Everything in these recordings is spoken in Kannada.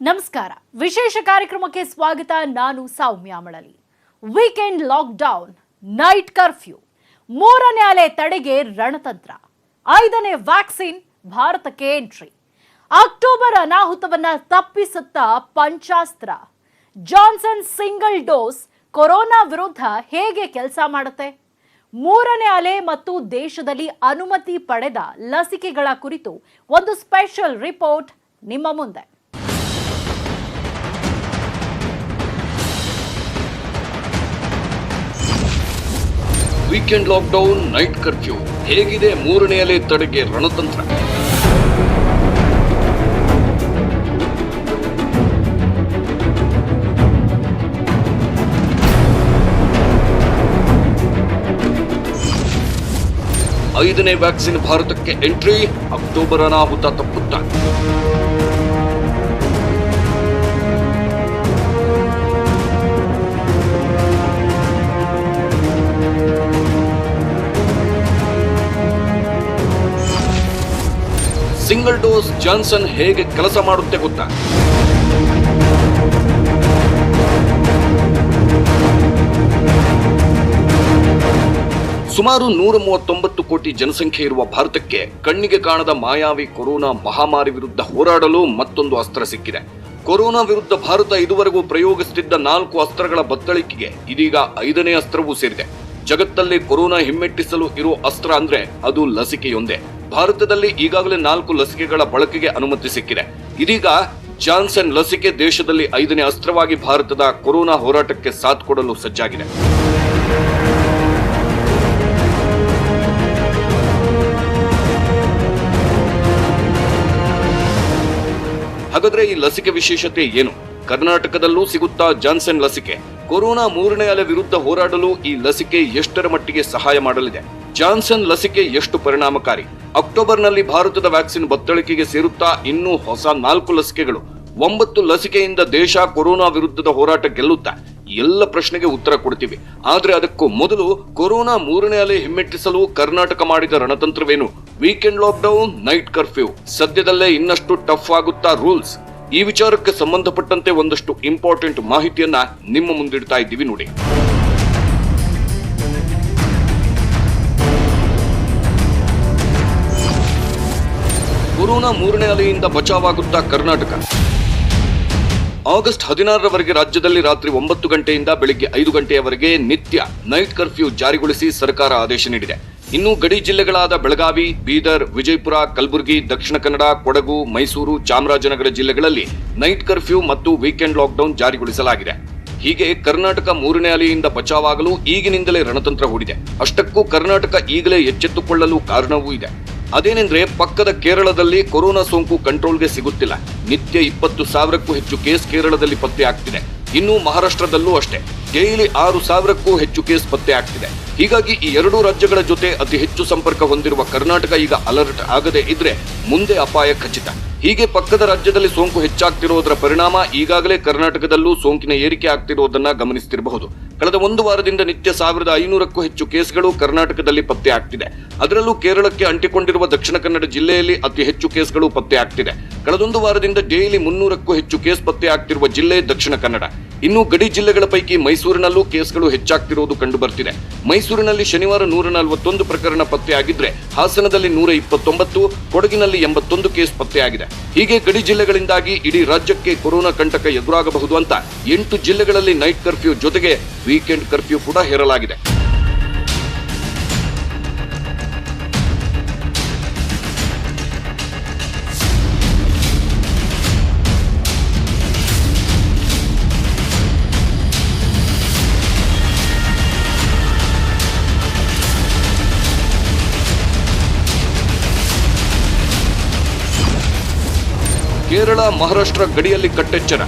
ನಮಸ್ಕಾರ. ವಿಶೇಷ ಕಾರ್ಯಕ್ರಮಕ್ಕೆ ಸ್ವಾಗತ. ನಾನು Soumya Malali. Weekend lockdown, night curfew, ಮೂರನೇ ಅಲೆ ತಡೆಗೆ ರಣತಂತ್ರ, 5ನೇ ವ್ಯಾಕ್ಸಿನ್ ಭಾರತಕ್ಕೆ ಎಂಟ್ರಿ, ಅಕ್ಟೋಬರ್ ಅನಾಹುತವನ್ನ ತಪ್ಪಿಸುತ್ತಾ ಪಂಚಾಸ್ತ್ರ, ಜಾನ್ಸನ್ ಸಿಂಗಲ್ ಡೋಸ್ ಕೊರೋನಾ ವಿರುದ್ಧ ಹೇಗೆ ಕೆಲಸ ಮಾಡುತ್ತೆ, ಮೂರನೇ ಅಲೆ ಮತ್ತು ದೇಶದಲ್ಲಿ ಅನುಮತಿ ಪಡೆದ ಲಸಿಕೆಗಳ ಕುರಿತು ಒಂದು ಸ್ಪೆಷಲ್ ರಿಪೋರ್ಟ್ ನಿಮ್ಮ ಮುಂದೆ. ವೀಕೆಂಡ್ ಲಾಕ್ಡೌನ್, ನೈಟ್ ಕರ್ಫ್ಯೂ, ಹೇಗಿದೆ ಮೂರನೇ ಅಲೆ ತಡೆಗೆ ರಣತಂತ್ರ? ಐದನೇ ವ್ಯಾಕ್ಸಿನ್ ಭಾರತಕ್ಕೆ ಎಂಟ್ರಿ, ಅಕ್ಟೋಬರ್ ಅನಾಹುತ ತಪ್ಪುತ್ತಾ? ಸಿಂಗಲ್ ಡೋಸ್ ಜಾನ್ಸನ್ ಹೇಗೆ ಕೆಲಸ ಮಾಡುತ್ತೆ ಗೊತ್ತಾ? ಸುಮಾರು 139 ಕೋಟಿ ಜನಸಂಖ್ಯೆ ಇರುವ ಭಾರತಕ್ಕೆ ಕಣ್ಣಿಗೆ ಕಾಣದ ಮಾಯಾವಿ ಕೊರೋನಾ ಮಹಾಮಾರಿ ವಿರುದ್ಧ ಹೋರಾಡಲು ಮತ್ತೊಂದು ಅಸ್ತ್ರ ಸಿಕ್ಕಿದೆ. ಕೊರೋನಾ ವಿರುದ್ಧ ಭಾರತ ಇದುವರೆಗೂ ಪ್ರಯೋಗಿಸುತ್ತಿದ್ದ 4 ಅಸ್ತ್ರಗಳ ಬತ್ತಳಿಕೆಗೆ ಇದೀಗ 5ನೇ ಅಸ್ತ್ರವೂ ಸೇರಿದೆ. ಜಗತ್ತಲ್ಲಿ ಕೊರೋನಾ ಹಿಮ್ಮೆಟ್ಟಿಸಲು ಇರೋ ಅಸ್ತ್ರ ಅಂದ್ರೆ ಅದು ಲಸಿಕೆಯೊಂದೇ. ಭಾರತದಲ್ಲಿ ಈಗಾಗಲೇ 4 ಲಸಿಕೆಗಳ ಬಳಕೆಗೆ ಅನುಮತಿ ಸಿಕ್ಕಿದೆ. ಇದೀಗ ಜಾನ್ಸನ್ ಲಸಿಕೆ ದೇಶದಲ್ಲಿ 5ನೇ ಅಸ್ತ್ರವಾಗಿ ಭಾರತದ ಕೊರೋನಾ ಹೋರಾಟಕ್ಕೆ ಸಾಥ್ ಕೊಡಲು ಸಜ್ಜಾಗಿದೆ. ಹಾಗಾದ್ರೆ ಈ ಲಸಿಕೆ ವಿಶೇಷತೆ ಏನು? ಕರ್ನಾಟಕದಲ್ಲೂ ಸಿಗುತ್ತಾ ಜಾನ್ಸನ್ ಲಸಿಕೆ? ಕೊರೋನಾ ಮೂರನೇ ಅಲೆ ವಿರುದ್ಧ ಹೋರಾಡಲು ಈ ಲಸಿಕೆ ಎಷ್ಟರ ಮಟ್ಟಿಗೆ ಸಹಾಯ ಮಾಡಲಿದೆ? ಜಾನ್ಸನ್ ಲಸಿಕೆ ಎಷ್ಟು ಪರಿಣಾಮಕಾರಿ? ಅಕ್ಟೋಬರ್ನಲ್ಲಿ ಭಾರತದ ವ್ಯಾಕ್ಸಿನ್ ಬತ್ತಳಿಕೆಗೆ ಸೇರುತ್ತಾ ಇನ್ನೂ ಹೊಸ 4 ಲಸಿಕೆಗಳು, 9 ಲಸಿಕೆಯಿಂದ ದೇಶ ಕೊರೋನಾ ವಿರುದ್ಧದ ಹೋರಾಟ ಗೆಲ್ಲುತ್ತಾ? ಎಲ್ಲ ಪ್ರಶ್ನೆಗೆ ಉತ್ತರ ಕೊಡ್ತೀವಿ. ಆದ್ರೆ ಅದಕ್ಕೂ ಮೊದಲು ಕೊರೋನಾ ಮೂರನೇ ಅಲೆ ಹಿಮ್ಮೆಟ್ಟಿಸಲು ಕರ್ನಾಟಕ ಮಾಡಿದ ರಣತಂತ್ರವೇನು? ವೀಕೆಂಡ್ ಲಾಕ್ಡೌನ್, ನೈಟ್ ಕರ್ಫ್ಯೂ, ಸದ್ಯದಲ್ಲೇ ಇನ್ನಷ್ಟು ಟಫ್ ಆಗುತ್ತಾ ರೂಲ್ಸ್? ಈ ವಿಚಾರಕ್ಕೆ ಸಂಬಂಧಪಟ್ಟಂತೆ ಒಂದಷ್ಟು ಇಂಪಾರ್ಟೆಂಟ್ ಮಾಹಿತಿಯನ್ನ ನಿಮ್ಮ ಮುಂದಿಡ್ತಾ ಇದ್ದೀವಿ ನೋಡಿ. ಕೊರೋನಾ ಮೂರನೇ ಅಲೆಯಿಂದ ಬಚಾವಾಗುತ್ತಾ ಕರ್ನಾಟಕ? ಆಗಸ್ಟ್ 16ರವರೆಗೆ ರಾಜ್ಯದಲ್ಲಿ ರಾತ್ರಿ 9 ಗಂಟೆಯಿಂದ ಬೆಳಿಗ್ಗೆ 5 ಗಂಟೆಯವರೆಗೆ ನಿತ್ಯ ನೈಟ್ ಕರ್ಫ್ಯೂ ಜಾರಿಗೊಳಿಸಿ ಸರ್ಕಾರ ಆದೇಶ ನೀಡಿದೆ. ಇನ್ನು ಗಡಿ ಜಿಲ್ಲೆಗಳಾದ ಬೆಳಗಾವಿ, ಬೀದರ್, ವಿಜಯಪುರ, ಕಲಬುರಗಿ, ದಕ್ಷಿಣ ಕನ್ನಡ, ಕೊಡಗು, ಮೈಸೂರು, ಚಾಮರಾಜನಗರ ಜಿಲ್ಲೆಗಳಲ್ಲಿ ನೈಟ್ ಕರ್ಫ್ಯೂ ಮತ್ತು ವೀಕೆಂಡ್ ಲಾಕ್ಡೌನ್ ಜಾರಿಗೊಳಿಸಲಾಗಿದೆ. ಹೀಗೆ ಕರ್ನಾಟಕ ಮೂರನೇ ಅಲೆಯಿಂದ ಬಚಾವಾಗಲು ಈಗಿನಿಂದಲೇ ರಣತಂತ್ರ ಹೂಡಿದೆ. ಅಷ್ಟಕ್ಕೂ ಕರ್ನಾಟಕ ಈಗಲೇ ಎಚ್ಚೆತ್ತುಕೊಳ್ಳಲು ಕಾರಣವೂ ಇದೆ. ಅದೇನೆಂದ್ರೆ, ಪಕ್ಕದ ಕೇರಳದಲ್ಲಿ ಕೊರೋನಾ ಸೋಂಕು ಕಂಟ್ರೋಲ್ಗೆ ಸಿಗುತ್ತಿಲ್ಲ. ನಿತ್ಯ 20,000ಕ್ಕೂ ಹೆಚ್ಚು ಕೇಸ್ ಕೇರಳದಲ್ಲಿ ಪತ್ತೆ ಆಗ್ತಿದೆ. ಇನ್ನು ಮಹಾರಾಷ್ಟ್ರದಲ್ಲೂ ಅಷ್ಟೇ, ಡೈಲಿ 6,000ಕ್ಕೂ ಹೆಚ್ಚು ಕೇಸ್ ಪತ್ತೆ ಆಗ್ತಿದೆ. ಹೀಗಾಗಿ ಈ 2 ರಾಜ್ಯಗಳ ಜೊತೆ ಅತಿ ಹೆಚ್ಚು ಸಂಪರ್ಕ ಹೊಂದಿರುವ ಕರ್ನಾಟಕ ಈಗ ಅಲರ್ಟ್ ಆಗದೆ ಇದ್ರೆ ಮುಂದೆ ಅಪಾಯ ಖಚಿತ. ಹೀಗೆ ಪಕ್ಕದ ರಾಜ್ಯದಲ್ಲಿ ಸೋಂಕು ಹೆಚ್ಚಾಗ್ತಿರೋದರ ಪರಿಣಾಮ ಈಗಾಗಲೇ ಕರ್ನಾಟಕದಲ್ಲೂ ಸೋಂಕಿನ ಏರಿಕೆ ಆಗ್ತಿರೋದನ್ನ ಗಮನಿಸುತ್ತಿರಬಹುದು. ಕಳೆದ 1 ವಾರದಿಂದ ನಿತ್ಯ 1,500ಕ್ಕೂ ಹೆಚ್ಚು ಕೇಸ್ಗಳು ಕರ್ನಾಟಕದಲ್ಲಿ ಪತ್ತೆ ಆಗ್ತಿದೆ. ಅದರಲ್ಲೂ ಕೇರಳಕ್ಕೆ ಅಂಟಿಕೊಂಡಿರುವ ದಕ್ಷಿಣ ಕನ್ನಡ ಜಿಲ್ಲೆಯಲ್ಲಿ ಅತಿ ಹೆಚ್ಚು ಕೇಸ್ಗಳು ಪತ್ತೆ ಆಗ್ತಿದೆ. ಕಳೆದೊಂದು ವಾರದಿಂದ ಡೈಲಿ 300ಕ್ಕೂ ಹೆಚ್ಚು ಕೇಸ್ ಪತ್ತೆ ಆಗ್ತಿರುವ ಜಿಲ್ಲೆ ದಕ್ಷಿಣ ಕನ್ನಡ. ಇನ್ನು ಗಡಿ ಜಿಲ್ಲೆಗಳ ಪೈಕಿ ಮೈಸೂರಿನಲ್ಲೂ ಕೇಸ್ಗಳು ಹೆಚ್ಚಾಗ್ತಿರೋದು ಕಂಡು ಬರ್ತಿದೆ. ಮೈಸೂರಿನಲ್ಲಿ ಶನಿವಾರ 141 ಪ್ರಕರಣ ಪತ್ತೆಯಾಗಿದ್ರೆ ಹಾಸನದಲ್ಲಿ 129, ಕೊಡಗಿನಲ್ಲಿ 81 ಕೇಸ್ ಪತ್ತೆಯಾಗಿದೆ. ಹೀಗೆ ಗಡಿ ಜಿಲ್ಲೆಗಳಿಂದಾಗಿ ಇಡೀ ರಾಜ್ಯಕ್ಕೆ ಕೊರೋನಾ ಕಂಟಕ ಎದುರಾಗಬಹುದು ಅಂತ 8 ಜಿಲ್ಲೆಗಳಲ್ಲಿ ನೈಟ್ ಕರ್ಫ್ಯೂ ಜೊತೆಗೆ ವೀಕೆಂಡ್ ಕರ್ಫ್ಯೂ ಕೂಡ ಹೇರಲಾಗಿದೆ. ಕೇರಳ ಮಹಾರಾಷ್ಟ್ರ ಗಡಿಯಲ್ಲಿ ಕಟ್ಟೆಚ್ಚರ.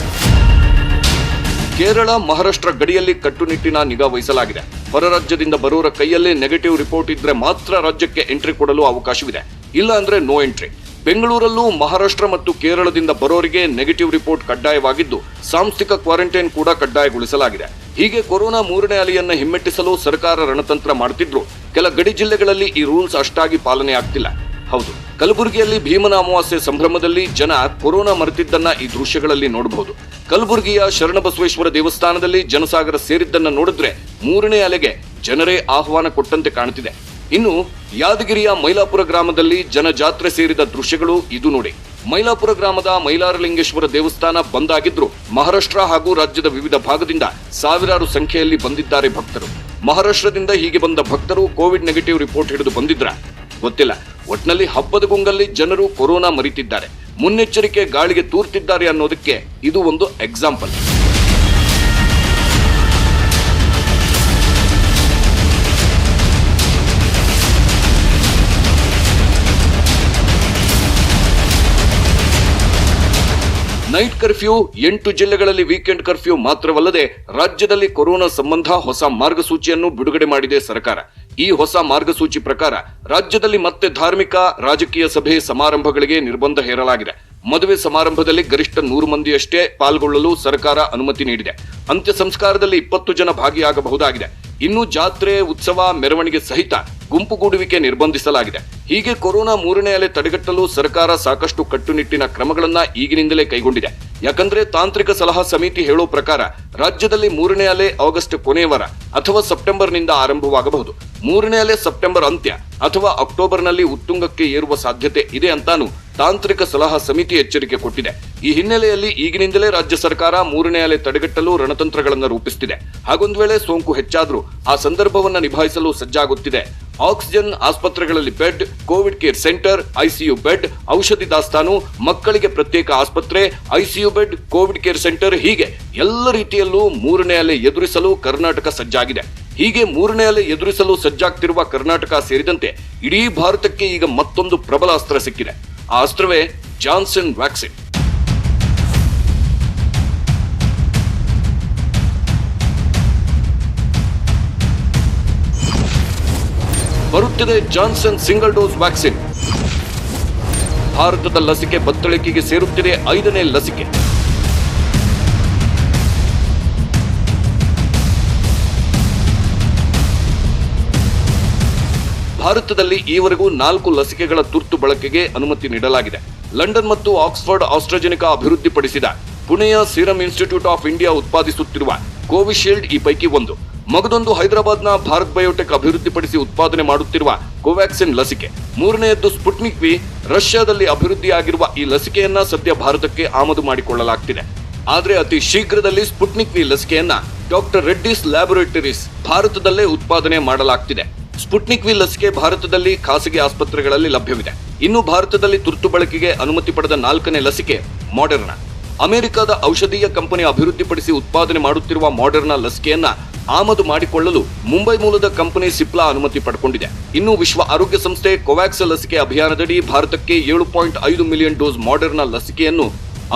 ಕೇರಳ ಮಹಾರಾಷ್ಟ್ರ ಗಡಿಯಲ್ಲಿ ಕಟ್ಟುನಿಟ್ಟಿನ ನಿಗಾ ವಹಿಸಲಾಗಿದೆ. ಹೊರ ರಾಜ್ಯದಿಂದ ಬರೋರ ಕೈಯಲ್ಲೇ ನೆಗೆಟಿವ್ ರಿಪೋರ್ಟ್ ಇದ್ರೆ ಮಾತ್ರ ರಾಜ್ಯಕ್ಕೆ ಎಂಟ್ರಿ ಕೊಡಲು ಅವಕಾಶವಿದೆ, ಇಲ್ಲ ಅಂದ್ರೆ ನೋ ಎಂಟ್ರಿ. ಬೆಂಗಳೂರಲ್ಲೂ ಮಹಾರಾಷ್ಟ್ರ ಮತ್ತು ಕೇರಳದಿಂದ ಬರೋರಿಗೆ ನೆಗೆಟಿವ್ ರಿಪೋರ್ಟ್ ಕಡ್ಡಾಯವಾಗಿದ್ದು ಸಾಂಸ್ಥಿಕ ಕ್ವಾರಂಟೈನ್ ಕೂಡ ಕಡ್ಡಾಯಗೊಳಿಸಲಾಗಿದೆ. ಹೀಗೆ ಕೊರೋನಾ ಮೂರನೇ ಅಲೆಯನ್ನ ಹಿಮ್ಮೆಟ್ಟಿಸಲು ಸರ್ಕಾರ ರಣತಂತ್ರ ಮಾಡುತ್ತಿದ್ರು ಕೆಲ ಗಡಿ ಜಿಲ್ಲೆಗಳಲ್ಲಿ ಈ ರೂಲ್ಸ್ ಅಷ್ಟಾಗಿ ಪಾಲನೆ ಆಗ್ತಿಲ್ಲ. ಹೌದು, ಕಲಬುರಗಿಯಲ್ಲಿ ಭೀಮನ ಅಮಾವಾಸ್ಯೆ ಸಂಭ್ರಮದಲ್ಲಿ ಜನ ಕೊರೋನಾ ಮರೆತಿದ್ದನ್ನ ಈ ದೃಶ್ಯಗಳಲ್ಲಿ ನೋಡಬಹುದು. ಕಲಬುರಗಿಯ ಶರಣಬಸವೇಶ್ವರ ದೇವಸ್ಥಾನದಲ್ಲಿ ಜನಸಾಗರ ಸೇರಿದ್ದನ್ನ ನೋಡಿದ್ರೆ 3ನೇ ಅಲೆಗೆ ಜನರೇ ಆಹ್ವಾನ ಕೊಟ್ಟಂತೆ ಕಾಣುತ್ತಿದೆ. ಇನ್ನು ಯಾದಗಿರಿಯ ಮೈಲಾಪುರ ಗ್ರಾಮದಲ್ಲಿ ಜನಜಾತ್ರೆ ಸೇರಿದ ದೃಶ್ಯಗಳು ಇದು ನೋಡಿ. ಮೈಲಾಪುರ ಗ್ರಾಮದ ಮೈಲಾರಲಿಂಗೇಶ್ವರ ದೇವಸ್ಥಾನ ಬಂದ್ ಆಗಿದ್ರು ಮಹಾರಾಷ್ಟ್ರ ಹಾಗೂ ರಾಜ್ಯದ ವಿವಿಧ ಭಾಗದಿಂದ ಸಾವಿರಾರು ಸಂಖ್ಯೆಯಲ್ಲಿ ಬಂದಿದ್ದಾರೆ ಭಕ್ತರು. ಮಹಾರಾಷ್ಟ್ರದಿಂದ ಹೀಗೆ ಬಂದ ಭಕ್ತರು ಕೋವಿಡ್ ನೆಗೆಟಿವ್ ರಿಪೋರ್ಟ್ ಹಿಡಿದು ಬಂದಿದ್ರ ಗೊತ್ತಿಲ್ಲ. ಒಟ್ನಲ್ಲಿ ಹಬ್ಬದ ಗುಂಗಲ್ಲಿ ಜನರು ಕೊರೋನಾ ಮರಿತಿದ್ದಾರೆ, ಮುನ್ನೆಚ್ಚರಿಕೆ ಗಾಳಿಗೆ ತೂರ್ತಿದ್ದಾರೆ ಅನ್ನೋದಕ್ಕೆ ಇದು ಒಂದು ಎಕ್ಸಾಂಪಲ್. ನೈಟ್ ಕರ್ಫ್ಯೂ 8 ಜಿಲ್ಲೆಗಳಲ್ಲಿ ವೀಕೆಂಡ್ ಕರ್ಫ್ಯೂ ಮಾತ್ರವಲ್ಲದೆ ರಾಜ್ಯದಲ್ಲಿ ಕೊರೋನಾ ಸಂಬಂಧ ಹೊಸ ಮಾರ್ಗಸೂಚಿಯನ್ನು ಬಿಡುಗಡೆ ಮಾಡಿದೆ ಸರ್ಕಾರ. ಈ ಹೊಸ ಮಾರ್ಗಸೂಚಿ ಪ್ರಕಾರ ರಾಜ್ಯದಲ್ಲಿ ಮತ್ತೆ ಧಾರ್ಮಿಕ, ರಾಜಕೀಯ ಸಭೆ ಸಮಾರಂಭಗಳಿಗೆ ನಿರ್ಬಂಧ ಹೇರಲಾಗಿದೆ. ಮದುವೆ ಸಮಾರಂಭದಲ್ಲಿ ಗರಿಷ್ಠ 100 ಮಂದಿಯಷ್ಟೇ ಪಾಲ್ಗೊಳ್ಳಲು ಸರ್ಕಾರ ಅನುಮತಿ ನೀಡಿದೆ. ಅಂತ್ಯ ಸಂಸ್ಕಾರದಲ್ಲಿ 20 ಜನ ಭಾಗಿಯಾಗಬಹುದಾಗಿದೆ. ಇನ್ನು ಜಾತ್ರೆ, ಉತ್ಸವ, ಮೆರವಣಿಗೆ ಸಹಿತ ಗುಂಪುಗೂಡುವಿಕೆ ನಿರ್ಬಂಧಿಸಲಾಗಿದೆ. ಹೀಗೆ ಕೊರೋನಾ 3ನೇ ಅಲೆ ತಡೆಗಟ್ಟಲು ಸರ್ಕಾರ ಸಾಕಷ್ಟು ಕಟ್ಟುನಿಟ್ಟಿನ ಕ್ರಮಗಳನ್ನ ಈಗಿನಿಂದಲೇ ಕೈಗೊಂಡಿದೆ. ಯಾಕಂದ್ರೆ ತಾಂತ್ರಿಕ ಸಲಹಾ ಸಮಿತಿ ಹೇಳೋ ಪ್ರಕಾರ ರಾಜ್ಯದಲ್ಲಿ 3ನೇ ಅಲೆ ಆಗಸ್ಟ್ ಕೊನೆಯ ವಾರ ಅಥವಾ ಸೆಪ್ಟೆಂಬರ್ನಿಂದ ಆರಂಭವಾಗಬಹುದು. 3ನೇ ಅಲೆ ಸೆಪ್ಟೆಂಬರ್ ಅಂತ್ಯ ಅಥವಾ ಅಕ್ಟೋಬರ್ನಲ್ಲಿ ಉತ್ತುಂಗಕ್ಕೆ ಏರುವ ಸಾಧ್ಯತೆ ಇದೆ ಅಂತಾನು ತಾಂತ್ರಿಕ ಸಲಹಾ ಸಮಿತಿ ಎಚ್ಚರಿಕೆ ಕೊಟ್ಟಿದೆ. ಈ ಹಿನ್ನೆಲೆಯಲ್ಲಿ ಈಗಿನಿಂದಲೇ ರಾಜ್ಯ ಸರ್ಕಾರ 3ನೇ ಅಲೆ ತಡೆಗಟ್ಟಲು ರಣತಂತ್ರಗಳನ್ನು ರೂಪಿಸುತ್ತಿದೆ. ಹಾಗೊಂದು ವೇಳೆ ಸೋಂಕು ಹೆಚ್ಚಾದ್ರೂ ಆ ಸಂದರ್ಭವನ್ನ ನಿಭಾಯಿಸಲು ಸಜ್ಜಾಗುತ್ತಿದೆ. ಆಕ್ಸಿಜನ್, ಆಸ್ಪತ್ರೆಗಳಲ್ಲಿ bed, Covid care centre, ICU bed, ಔಷಧಿ ದಾಸ್ತಾನು, ಮಕ್ಕಳಿಗೆ ಪ್ರತ್ಯೇಕ ಆಸ್ಪತ್ರೆ, ICU bed, Covid care centre ಹೀಗೆ ಎಲ್ಲ ರೀತಿಯಲ್ಲೂ 3ನೇ ಅಲೆ ಎದುರಿಸಲು ಕರ್ನಾಟಕ ಸಜ್ಜಾಗಿದೆ. ಹೀಗೆ 3ನೇ ಅಲೆ ಎದುರಿಸಲು ಸಜ್ಜಾಗ್ತಿರುವ ಕರ್ನಾಟಕ ಸೇರಿದಂತೆ ಇಡೀ ಭಾರತಕ್ಕೆ ಈಗ ಮತ್ತೊಂದು ಪ್ರಬಲ ಅಸ್ತ್ರ ಸಿಕ್ಕಿದೆ. ಆ ಅಸ್ತ್ರವೇ ಜಾನ್ಸನ್ ವ್ಯಾಕ್ಸಿನ್. ಬರುತ್ತಿದೆ ಜಾನ್ಸನ್ ಸಿಂಗಲ್ ಡೋಸ್ ವ್ಯಾಕ್ಸಿನ್. ಭಾರತದ ಲಸಿಕೆ ಬತ್ತಳಿಕೆಗೆ ಸೇರುತ್ತಿದೆ 5ನೇ ಲಸಿಕೆ. ಭಾರತದಲ್ಲಿ ಈವರೆಗೂ 4 ಲಸಿಕೆಗಳ ತುರ್ತು ಬಳಕೆಗೆ ಅನುಮತಿ ನೀಡಲಾಗಿದೆ. ಲಂಡನ್ ಮತ್ತು ಆಕ್ಸ್ಫರ್ಡ್ ಆಸ್ಟ್ರಾಜೆನಿಕಾ ಅಭಿವೃದ್ಧಿಪಡಿಸಿದ ಪುಣೆಯ ಸೀರಂ ಇನ್ಸ್ಟಿಟ್ಯೂಟ್ ಆಫ್ ಇಂಡಿಯಾ ಉತ್ಪಾದಿಸುತ್ತಿರುವ ಕೋವಿಶೀಲ್ಡ್ ಈ ಪೈಕಿ ಒಂದು. ಮಗದೊಂದು ಹೈದರಾಬಾದ್ನ ಭಾರತ್ ಬಯೋಟೆಕ್ ಅಭಿವೃದ್ಧಿಪಡಿಸಿ ಉತ್ಪಾದನೆ ಮಾಡುತ್ತಿರುವ ಕೋವ್ಯಾಕ್ಸಿನ್ ಲಸಿಕೆ. 3ನೇಯದ್ದು ಸ್ಪುಟ್ನಿಕ್ ವಿ. ರಷ್ಯಾದಲ್ಲಿ ಅಭಿವೃದ್ಧಿಯಾಗಿರುವ ಈ ಲಸಿಕೆಯನ್ನ ಸದ್ಯ ಭಾರತಕ್ಕೆ ಆಮದು ಮಾಡಿಕೊಳ್ಳಲಾಗ್ತಿದೆ. ಆದ್ರೆ ಅತಿ ಶೀಘ್ರದಲ್ಲಿ ಸ್ಪುಟ್ನಿಕ್ ವಿ ಲಸಿಕೆಯನ್ನ ಡಾಕ್ಟರ್ ರೆಡ್ಡಿಸ್ ಲ್ಯಾಬೊರೇಟರೀಸ್ ಭಾರತದಲ್ಲೇ ಉತ್ಪಾದನೆ ಮಾಡಲಾಗ್ತಿದೆ. ಸ್ಪುಟ್ನಿಕ್ ವಿ ಲಸಿಕೆ ಭಾರತದಲ್ಲಿ ಖಾಸಗಿ ಆಸ್ಪತ್ರೆಗಳಲ್ಲಿ ಲಭ್ಯವಿದೆ. ಇನ್ನು ಭಾರತದಲ್ಲಿ ತುರ್ತು ಬಳಕೆಗೆ ಅನುಮತಿ ಪಡೆದ 4ನೇ ಲಸಿಕೆ ಮಾಡರ್ನಾ. ಅಮೆರಿಕದ ಔಷಧೀಯ ಕಂಪನಿ ಅಭಿವೃದ್ಧಿಪಡಿಸಿ ಉತ್ಪಾದನೆ ಮಾಡುತ್ತಿರುವ ಮಾಡರ್ನಾ ಲಸಿಕೆಯನ್ನ ಆಮದು ಮಾಡಿಕೊಳ್ಳಲು ಮುಂಬೈ ಮೂಲದ ಕಂಪನಿ ಸಿಪ್ಲಾ ಅನುಮತಿ ಪಡೆದುಕೊಂಡಿದೆ. ಇನ್ನು ವಿಶ್ವ ಆರೋಗ್ಯ ಸಂಸ್ಥೆ ಕೋವ್ಯಾಕ್ಸ್ ಲಸಿಕೆ ಅಭಿಯಾನದಡಿ ಭಾರತಕ್ಕೆ 7.5 ಮಿಲಿಯನ್ ಡೋಸ್ ಮಾಡರ್ನಾ ಲಸಿಕೆಯನ್ನು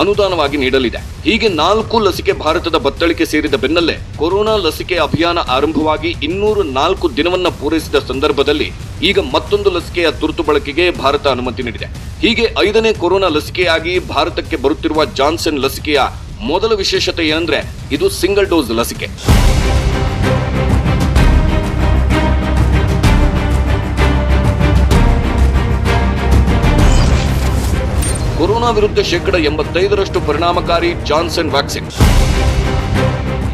ಅನುದಾನವಾಗಿ ನೀಡಲಿದೆ. ಹೀಗೆ 4 ಲಸಿಕೆ ಭಾರತದ ಬತ್ತಳಿಕೆ ಸೇರಿದ ಬೆನ್ನಲ್ಲೇ ಕೊರೋನಾ ಲಸಿಕೆ ಅಭಿಯಾನ ಆರಂಭವಾಗಿ 204 ದಿನವನ್ನ ಪೂರೈಸಿದ ಸಂದರ್ಭದಲ್ಲಿ ಈಗ ಮತ್ತೊಂದು ಲಸಿಕೆಯ ತುರ್ತು ಬಳಕೆಗೆ ಭಾರತ ಅನುಮತಿ ನೀಡಿದೆ. ಹೀಗೆ 5ನೇ ಕೊರೋನಾ ಲಸಿಕೆಯಾಗಿ ಭಾರತಕ್ಕೆ ಬರುತ್ತಿರುವ ಜಾನ್ಸನ್ ಲಸಿಕೆಯ ಮೊದಲ ವಿಶೇಷತೆ ಏನಂದ್ರೆ ಇದು ಸಿಂಗಲ್ ಡೋಸ್ ಲಸಿಕೆ. ಕೊರೋನಾ ವಿರುದ್ಧ 85% ಪರಿಣಾಮಕಾರಿ Johnson vaccine.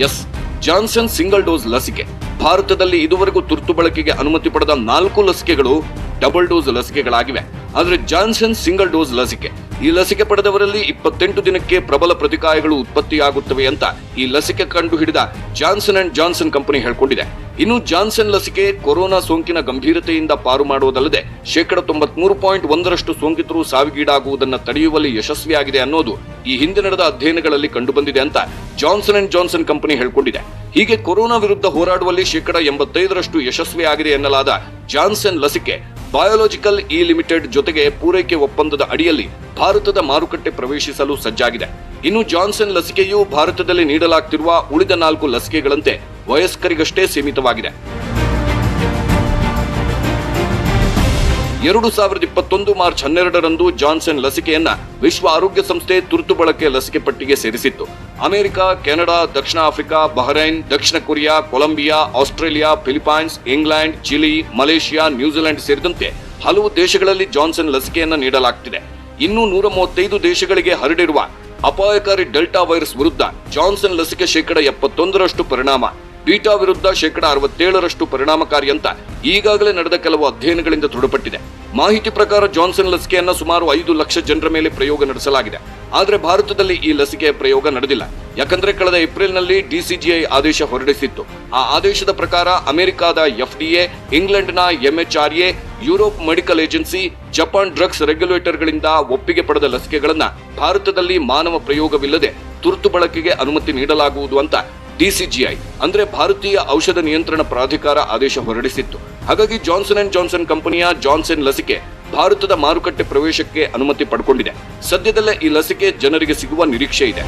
Yes, Johnson single dose ಲಸಿಕೆ. ಭಾರತದಲ್ಲಿ ಇದುವರೆಗೂ ತುರ್ತು ಬಳಕೆಗೆ ಅನುಮತಿ ಪಡೆದ 4 ಲಸಿಕೆಗಳು ಡಬಲ್ ಡೋಸ್ ಲಸಿಕೆಗಳಾಗಿವೆ. ಆದರೆ ಜಾನ್ಸನ್ ಸಿಂಗಲ್ ಡೋಸ್ ಲಸಿಕೆ. ಈ ಲಸಿಕೆ ಪಡೆದವರಲ್ಲಿ 28 ದಿನಕ್ಕೆ ಪ್ರಬಲ ಪ್ರತಿಕಾಯಗಳು ಉತ್ಪತ್ತಿಯಾಗುತ್ತವೆ ಅಂತ ಈ ಲಸಿಕೆ ಕಂಡು ಹಿಡಿದ ಜಾನ್ಸನ್ ಅಂಡ್ ಜಾನ್ಸನ್ ಕಂಪನಿ ಹೇಳಿಕೊಂಡಿದೆ. ಇನ್ನು ಜಾನ್ಸನ್ ಲಸಿಕೆ ಕೊರೋನಾ ಸೋಂಕಿನ ಗಂಭೀರತೆಯಿಂದ ಪಾರು ಮಾಡುವುದಲ್ಲದೆ 93.1% ಸೋಂಕಿತರು ಸಾವಿಗೀಡಾಗುವುದನ್ನು ತಡೆಯುವಲ್ಲಿ ಯಶಸ್ವಿಯಾಗಿದೆ ಅನ್ನೋದು ಈ ಹಿಂದೆ ನಡೆದ ಅಧ್ಯಯನಗಳಲ್ಲಿ ಕಂಡುಬಂದಿದೆ ಅಂತ ಜಾನ್ಸನ್ ಅಂಡ್ ಜಾನ್ಸನ್ ಕಂಪನಿ ಹೇಳಿಕೊಂಡಿದೆ. ಹೀಗೆ ಕೊರೋನಾ ವಿರುದ್ಧ ಹೋರಾಡುವಲ್ಲಿ 85% ಯಶಸ್ವಿಯಾಗಿದೆ ಎನ್ನಲಾದ ಜಾನ್ಸನ್ ಲಸಿಕೆ ಬಯೋಲಾಜಿಕಲ್ ಇ ಲಿಮಿಟೆಡ್ ಜೊತೆಗೆ ಪೂರೈಕೆ ಒಪ್ಪಂದದ ಅಡಿಯಲ್ಲಿ ಭಾರತದ ಮಾರುಕಟ್ಟೆ ಪ್ರವೇಶಿಸಲು ಸಜ್ಜಾಗಿದೆ. ಇನ್ನು ಜಾನ್ಸನ್ ಲಸಿಕೆಯು ಭಾರತದಲ್ಲಿ ನೀಡಲಾಗ್ತಿರುವ ಉಳಿದ 4 ಲಸಿಕೆಗಳಂತೆ ವಯಸ್ಕರಿಗಷ್ಟೇ ಸೀಮಿತವಾಗಿದೆ. 2021 ಮಾರ್ಚ್ 12ರಂದು ಜಾನ್ಸನ್ ಲಸಿಕೆಯನ್ನ ವಿಶ್ವ ಆರೋಗ್ಯ ಸಂಸ್ಥೆ ತುರ್ತು ಬಳಕೆ ಲಸಿಕೆ ಪಟ್ಟಿಗೆ ಸೇರಿಸಿತ್ತು. ಅಮೆರಿಕ, ಕೆನಡಾ, ದಕ್ಷಿಣ ಆಫ್ರಿಕಾ, ಬಹರೈನ್, ದಕ್ಷಿಣ Korea, Colombia, Australia, Philippines, England, Chile, Malaysia, New Zealand ಸೇರಿದಂತೆ ಹಲವು ದೇಶಗಳಲ್ಲಿ ಜಾನ್ಸನ್ ಲಸಿಕೆಯನ್ನ ನೀಡಲಾಗ್ತಿದೆ. ಇನ್ನು 135 ದೇಶಗಳಿಗೆ ಹರಡಿರುವ ಅಪಾಯಕಾರಿ ಡೆಲ್ಟಾ ವೈರಸ್ ವಿರುದ್ಧ ಜಾನ್ಸನ್ ಲಸಿಕೆ 71% ಪರಿಣಾಮ, ಬೀಟಾ ವಿರುದ್ಧ 67% ಪರಿಣಾಮಕಾರಿ ಅಂತ ಈಗಾಗಲೇ ನಡೆದ ಕೆಲವು ಅಧ್ಯಯನಗಳಿಂದ ದೃಢಪಟ್ಟಿದೆ. ಮಾಹಿತಿ ಪ್ರಕಾರ ಜಾನ್ಸನ್ ಲಸಿಕೆಯನ್ನ ಸುಮಾರು 5 ಲಕ್ಷ ಜನರ ಮೇಲೆ ಪ್ರಯೋಗ ನಡೆಸಲಾಗಿದೆ. ಆದರೆ ಭಾರತದಲ್ಲಿ ಈ ಲಸಿಕೆಯ ಪ್ರಯೋಗ ನಡೆದಿಲ್ಲ. ಯಾಕಂದ್ರೆ ಕಳೆದ ಏಪ್ರಿಲ್ನಲ್ಲಿ ಡಿಸಿಜಿಐ ಆದೇಶ ಹೊರಡಿಸಿತ್ತು. ಆ ಆದೇಶದ ಪ್ರಕಾರ ಅಮೆರಿಕಾದ FDA, ಇಂಗ್ಲೆಂಡ್ನ MHRA, Europe medical agency, Japan drugs ರೆಗ್ಯುಲೇಟರ್ಗಳಿಂದ ಒಪ್ಪಿಗೆ ಪಡೆದ ಲಸಿಕೆಗಳನ್ನ ಭಾರತದಲ್ಲಿ ಮಾನವ ಪ್ರಯೋಗವಿಲ್ಲದೆ ತುರ್ತು ಬಳಕೆಗೆ ಅನುಮತಿ ನೀಡಲಾಗುವುದು ಅಂತ ಡಿಸಿಜಿಐ ಅಂದ್ರೆ ಭಾರತೀಯ ಔಷಧ ನಿಯಂತ್ರಣ ಪ್ರಾಧಿಕಾರ ಆದೇಶ ಹೊರಡಿಸಿತ್ತು. ಹಾಗಾಗಿ ಜಾನ್ಸನ್ ಅಂಡ್ ಜಾನ್ಸನ್ ಕಂಪನಿಯ ಜಾನ್ಸನ್ ಲಸಿಕೆ ಭಾರತದ ಮಾರುಕಟ್ಟೆ ಪ್ರವೇಶಕ್ಕೆ ಅನುಮತಿ ಪಡೆದುಕೊಂಡಿದೆ. ಸದ್ಯದಲ್ಲೇ ಈ ಲಸಿಕೆ ಜನರಿಗೆ ಸಿಗುವ ನಿರೀಕ್ಷೆ ಇದೆ.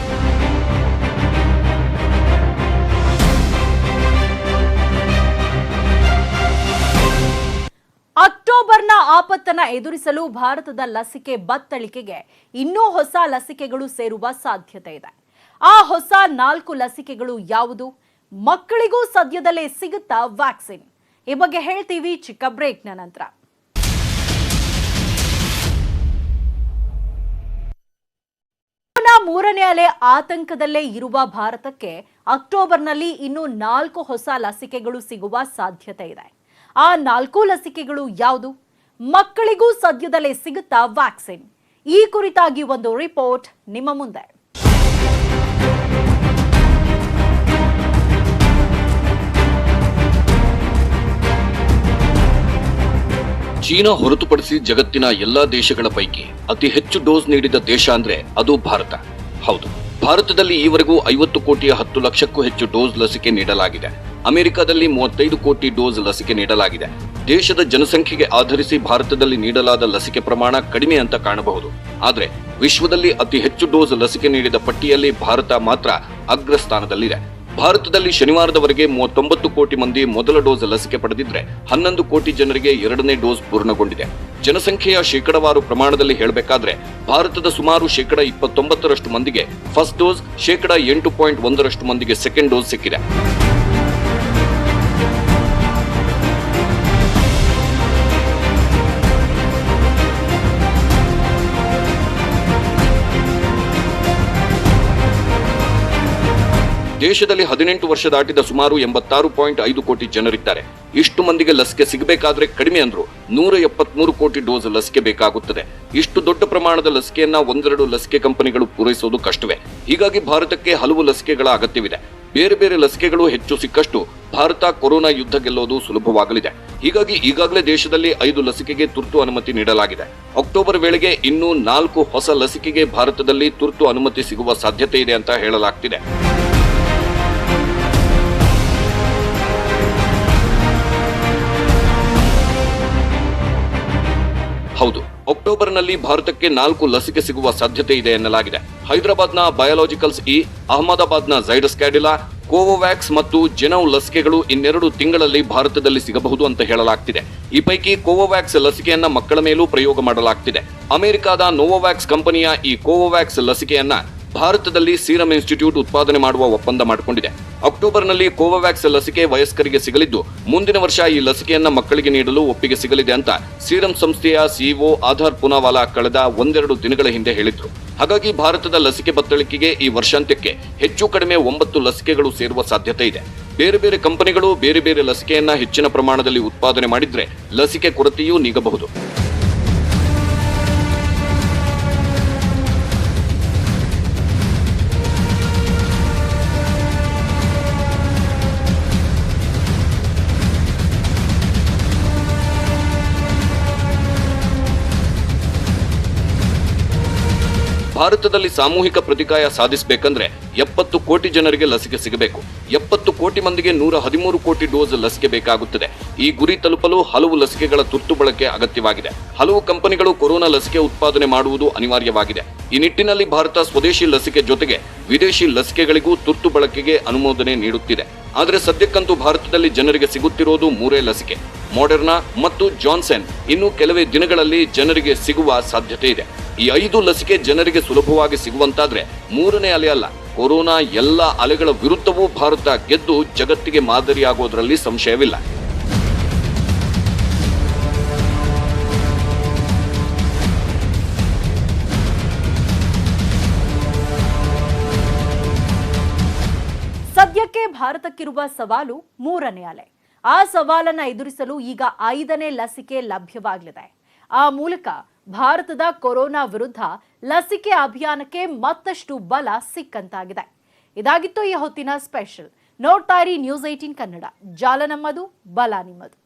ಅಕ್ಟೋಬರ್ನ ಆಪತ್ತನ್ನ ಎದುರಿಸಲು ಭಾರತದ ಲಸಿಕೆ ಬತ್ತಳಿಕೆಗೆ ಇನ್ನೂ ಹೊಸ ಲಸಿಕೆಗಳು ಸೇರುವ ಸಾಧ್ಯತೆ ಇದೆ. ಆ ಹೊಸ 4 ಲಸಿಕೆಗಳು ಯಾವುದು? ಮಕ್ಕಳಿಗೂ ಸದ್ಯದಲ್ಲೇ ಸಿಗುತ್ತಾ ವ್ಯಾಕ್ಸಿನ್? ಈ ಬಗ್ಗೆ ಹೇಳ್ತೀವಿ ಚಿಕ್ಕ ಬ್ರೇಕ್ನ ನಂತರ. ಕೊರೋನಾ 3ನೇ ಅಲೆ ಆತಂಕದಲ್ಲೇ ಇರುವ ಭಾರತಕ್ಕೆ ಅಕ್ಟೋಬರ್ನಲ್ಲಿ ಇನ್ನೂ 4 ಹೊಸ ಲಸಿಕೆಗಳು ಸಿಗುವ ಸಾಧ್ಯತೆ ಇದೆ. ಆ 4 ಲಸಿಕೆಗಳು ಯಾವುದು? ಮಕ್ಕಳಿಗೂ ಸದ್ಯದಲ್ಲೇ ಸಿಗುತ್ತಾ ವ್ಯಾಕ್ಸಿನ್? ಈ ಕುರಿತಾಗಿ ಒಂದು ರಿಪೋರ್ಟ್ ನಿಮ್ಮ ಮುಂದೆ. ಚೀನಾ ಹೊರತುಪಡಿಸಿ ಜಗತ್ತಿನ ಎಲ್ಲಾ ದೇಶಗಳ ಪೈಕಿ ಅತಿ ಹೆಚ್ಚು ಡೋಸ್ ನೀಡಿದ ದೇಶ ಅಂದ್ರೆ ಅದು ಭಾರತ. ಹೌದು, ಭಾರತದಲ್ಲಿ ಈವರೆಗೂ 50 ಕೋಟಿಯ 10 ಲಕ್ಷಕ್ಕೂ ಹೆಚ್ಚು ಡೋಸ್ ಲಸಿಕೆ ನೀಡಲಾಗಿದೆ. ಅಮೆರಿಕದಲ್ಲಿ 35 ಕೋಟಿ ಡೋಸ್ ಲಸಿಕೆ ನೀಡಲಾಗಿದೆ. ದೇಶದ ಜನಸಂಖ್ಯೆಗೆ ಆಧರಿಸಿ ಭಾರತದಲ್ಲಿ ನೀಡಲಾದ ಲಸಿಕೆ ಪ್ರಮಾಣ ಕಡಿಮೆ ಅಂತ ಕಾಣಬಹುದು. ಆದ್ರೆ ವಿಶ್ವದಲ್ಲಿ ಅತಿ ಹೆಚ್ಚು ಡೋಸ್ ಲಸಿಕೆ ನೀಡಿದ ಪಟ್ಟಿಯಲ್ಲಿ ಭಾರತ ಮಾತ್ರ ಅಗ್ರಸ್ಥಾನದಲ್ಲಿದೆ. ಭಾರತದಲ್ಲಿ ಶನಿವಾರದವರೆಗೆ 39 ಕೋಟಿ ಮಂದಿ ಮೊದಲ ಡೋಸ್ ಲಸಿಕೆ ಪಡೆದಿದ್ರೆ 11 ಕೋಟಿ ಜನರಿಗೆ 2ನೇ ಡೋಸ್ ಪೂರ್ಣಗೊಂಡಿದೆ. ಜನಸಂಖ್ಯೆಯ ಶೇಕಡವಾರು ಪ್ರಮಾಣದಲ್ಲಿ ಹೇಳಬೇಕಾದ್ರೆ ಭಾರತದ ಸುಮಾರು 29% ಮಂದಿಗೆ ಫಸ್ಟ್ ಡೋಸ್, 8.1% ಮಂದಿಗೆ ಸೆಕೆಂಡ್ ಡೋಸ್ ಸಿಕ್ಕಿದೆ. ದೇಶದಲ್ಲಿ 18 ವರ್ಷ ದಾಟಿದ ಸುಮಾರು 86.5 ಕೋಟಿ ಜನರಿದ್ದಾರೆ. ಇಷ್ಟು ಮಂದಿಗೆ ಲಸಿಕೆ ಸಿಗಬೇಕಾದ್ರೆ ಕಡಿಮೆ ಅಂದ್ರು 173 ಕೋಟಿ ಡೋಸ್ ಲಸಿಕೆ ಬೇಕಾಗುತ್ತದೆ. ಇಷ್ಟು ದೊಡ್ಡ ಪ್ರಮಾಣದ ಲಸಿಕೆಯನ್ನ ಒಂದೆರಡು ಲಸಿಕೆ ಕಂಪನಿಗಳು ಪೂರೈಸೋದು ಕಷ್ಟವೇ. ಹೀಗಾಗಿ ಭಾರತಕ್ಕೆ ಹಲವು ಲಸಿಕೆಗಳ ಅಗತ್ಯವಿದೆ. ಬೇರೆ ಬೇರೆ ಲಸಿಕೆಗಳು ಹೆಚ್ಚು ಸಿಕ್ಕಷ್ಟು ಭಾರತ ಕೊರೋನಾ ಯುದ್ಧ ಗೆಲ್ಲೋದು ಸುಲಭವಾಗಲಿದೆ. ಹೀಗಾಗಿ ಈಗಾಗಲೇ ದೇಶದಲ್ಲಿ 5 ಲಸಿಕೆಗೆ ತುರ್ತು ಅನುಮತಿ ನೀಡಲಾಗಿದೆ. ಅಕ್ಟೋಬರ್ ವೇಳೆಗೆ ಇನ್ನೂ 4 ಹೊಸ ಲಸಿಕೆಗೆ ಭಾರತದಲ್ಲಿ ತುರ್ತು ಅನುಮತಿ ಸಿಗುವ ಸಾಧ್ಯತೆ ಇದೆ ಅಂತ ಹೇಳಲಾಗ್ತಿದೆ. ಹೌದು, ಅಕ್ಟೋಬರ್ನಲ್ಲಿ ಭಾರತಕ್ಕೆ 4 ಲಸಿಕೆ ಸಿಗುವ ಸಾಧ್ಯತೆ ಇದೆ ಎನ್ನಲಾಗಿದೆ. ಹೈದರಾಬಾದ್ನ ಬಯಾಲಜಿಕಲ್ಸ್ ಇ, ಅಹಮದಾಬಾದ್ನ ಝೈಡಸ್ ಕ್ಯಾಡಿಲಾ, ಕೋವೋವ್ಯಾಕ್ಸ್ ಮತ್ತು ಜೆನೌ ಲಸಿಕೆಗಳು ಇನ್ನೆರಡು ತಿಂಗಳಲ್ಲಿ ಭಾರತದಲ್ಲಿ ಸಿಗಬಹುದು ಅಂತ ಹೇಳಲಾಗ್ತಿದೆ. ಈ ಪೈಕಿ ಕೋವೋವ್ಯಾಕ್ಸ್ ಲಸಿಕೆಯನ್ನ ಮಕ್ಕಳ ಮೇಲೂ ಪ್ರಯೋಗ ಮಾಡಲಾಗ್ತಿದೆ. ಅಮೆರಿಕದ ನೋವೋವ್ಯಾಕ್ಸ್ ಕಂಪನಿಯ ಈ ಕೋವೋವ್ಯಾಕ್ಸ್ ಲಸಿಕೆಯನ್ನ ಭಾರತದಲ್ಲಿ ಸೀರಂ ಇನ್ಸ್ಟಿಟ್ಯೂಟ್ ಉತ್ಪಾದನೆ ಮಾಡುವ ಒಪ್ಪಂದ ಮಾಡಿಕೊಂಡಿದೆ. ಅಕ್ಟೋಬರ್ನಲ್ಲಿ ಕೋವೋವ್ಯಾಕ್ಸ್ ಲಸಿಕೆ ವಯಸ್ಕರಿಗೆ ಸಿಗಲಿದ್ದು ಮುಂದಿನ ವರ್ಷ ಈ ಲಸಿಕೆಯನ್ನ ಮಕ್ಕಳಿಗೆ ನೀಡಲು ಒಪ್ಪಿಗೆ ಸಿಗಲಿದೆ ಅಂತ ಸೀರಂ ಸಂಸ್ಥೆಯ ಸಿಇಒ ಆಧಾರ್ ಪೂನಾವಾಲಾ ಕಳೆದ 1-2 ದಿನಗಳ ಹಿಂದೆ ಹೇಳಿದ್ರು. ಹಾಗಾಗಿ ಭಾರತದ ಲಸಿಕೆ ಬತ್ತಳಿಕೆಗೆ ಈ ವರ್ಷಾಂತ್ಯಕ್ಕೆ ಹೆಚ್ಚು ಕಡಿಮೆ 9 ಲಸಿಕೆಗಳು ಸೇರುವ ಸಾಧ್ಯತೆ ಇದೆ. ಬೇರೆ ಬೇರೆ ಕಂಪನಿಗಳು ಬೇರೆ ಬೇರೆ ಲಸಿಕೆಯನ್ನ ಹೆಚ್ಚಿನ ಪ್ರಮಾಣದಲ್ಲಿ ಉತ್ಪಾದನೆ ಮಾಡಿದ್ರೆ ಲಸಿಕೆ ಕೊರತೆಯೂ ನೀಗಬಹುದು. ಭಾರತದಲ್ಲಿ ಸಾಮೂಹಿಕ ಪ್ರತಿಕಾಯ ಸಾಧಿಸಬೇಕಂದ್ರೆ 70 ಕೋಟಿ ಜನರಿಗೆ ಲಸಿಕೆ ಸಿಗಬೇಕು. 70 ಕೋಟಿ ಮಂದಿಗೆ 113 ಕೋಟಿ ಡೋಸ್ ಲಸಿಕೆ ಬೇಕಾಗುತ್ತದೆ. ಈ ಗುರಿ ತಲುಪಲು ಹಲವು ಲಸಿಕೆಗಳ ತುರ್ತು ಬಳಕೆ ಅಗತ್ಯವಾಗಿದೆ. ಹಲವು ಕಂಪನಿಗಳು ಕೊರೋನಾ ಲಸಿಕೆ ಉತ್ಪಾದನೆ ಮಾಡುವುದು ಅನಿವಾರ್ಯವಾಗಿದೆ. ಈ ನಿಟ್ಟಿನಲ್ಲಿ ಭಾರತ ಸ್ವದೇಶಿ ಲಸಿಕೆ ಜೊತೆಗೆ ವಿದೇಶಿ ಲಸಿಕೆಗಳಿಗೂ ತುರ್ತು ಬಳಕೆಗೆ ಅನುಮೋದನೆ ನೀಡುತ್ತಿದೆ. ಆದರೆ ಸದ್ಯಕ್ಕಂತೂ ಭಾರತದಲ್ಲಿ ಜನರಿಗೆ ಸಿಗುತ್ತಿರೋದು 3 ಲಸಿಕೆ, ಮಾಡರ್ನಾ ಮತ್ತು ಜಾನ್ಸನ್. ಇನ್ನು ಕೆಲವೇ ದಿನಗಳಲ್ಲಿ ಜನರಿಗೆ ಸಿಗುವ ಸಾಧ್ಯತೆ ಇದೆ. ಈ 5 ಲಸಿಕೆ ಜನರಿಗೆ ಸುಲಭವಾಗಿ ಸಿಗುವಂತಾದ್ರೆ 3ನೇ ಅಲೆ ಅಲ್ಲ, ಕೊರೋನಾ ಎಲ್ಲ ಅಲೆಗಳ ವಿರುದ್ಧವೂ ಭಾರತ ಗೆದ್ದು ಜಗತ್ತಿಗೆ ಮಾದರಿಯಾಗೋದ್ರಲ್ಲಿ ಸಂಶಯವಿಲ್ಲ. ಸದ್ಯಕ್ಕೆ ಭಾರತಕ್ಕಿರುವ ಸವಾಲು 3ನೇ ಅಲೆ. ಆ ಸವಾಲನ್ನ ಎದುರಿಸಲು ಈಗ 5ನೇ ಲಸಿಕೆ ಲಭ್ಯವಾಗಲಿದೆ. ಆ ಮೂಲಕ ಭಾರತದ ಕೊರೋನಾ ವಿರುದ್ಧ ಲಸಿಕೆ ಅಭಿಯಾನಕ್ಕೆ ಮತ್ತಷ್ಟು ಬಲ ಸಿಕ್ಕಂತಾಗಿದೆ. ಇದಾಗಿತ್ತು ಈ ಹೊತ್ತಿನ ಸ್ಪೆಷಲ್. ನೋಡ್ತಾ ಇರಿ ನ್ಯೂಸ್ 18 ಕನ್ನಡ. ಜಾಲ ನಮ್ಮದು, ಬಲ ನಿಮ್ಮದು.